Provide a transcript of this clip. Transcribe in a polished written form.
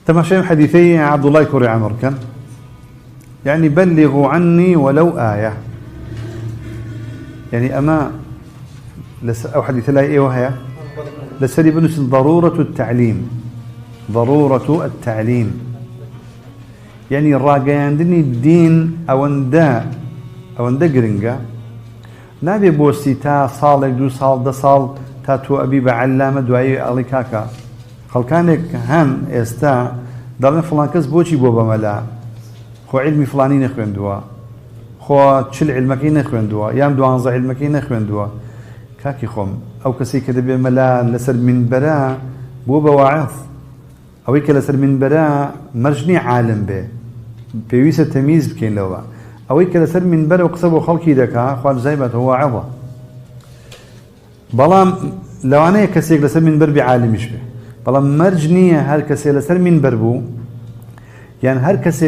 تماشين حديثي عبد الله كوري عمر كان يعني بلغوا عني ولو آية، يعني أما أو حديث الله إيه وهي لسري بنس ضرورة التعليم، ضرورة التعليم يعني الراجعندني الدين أو أندا جرينجا نبي بوسيتا صالك دو صال ده صال تاتو أبي بعلامة دعاء الله كاكا خلكانك هن استا دارن فلان كس بوشي بوبا ملا خو علمي فلاني نخويندوا خو تشل علمكي نخويندوا يام دوانزا علمكي نخويندوا كاكي خوم او كسي كده بملا لسر من برا بوبا واعظ او هيك لسر من برا مرجني عالم به بيويسه تمييز بكين لوا او هيك لسر من برا وقصبوا خلقي دكا خوان زيبت هو عظه بلام لو انا كسيك لسر من بر بعالم يشبه بلام مرجنيه هر كسي لسر من بربو يعني هر كسي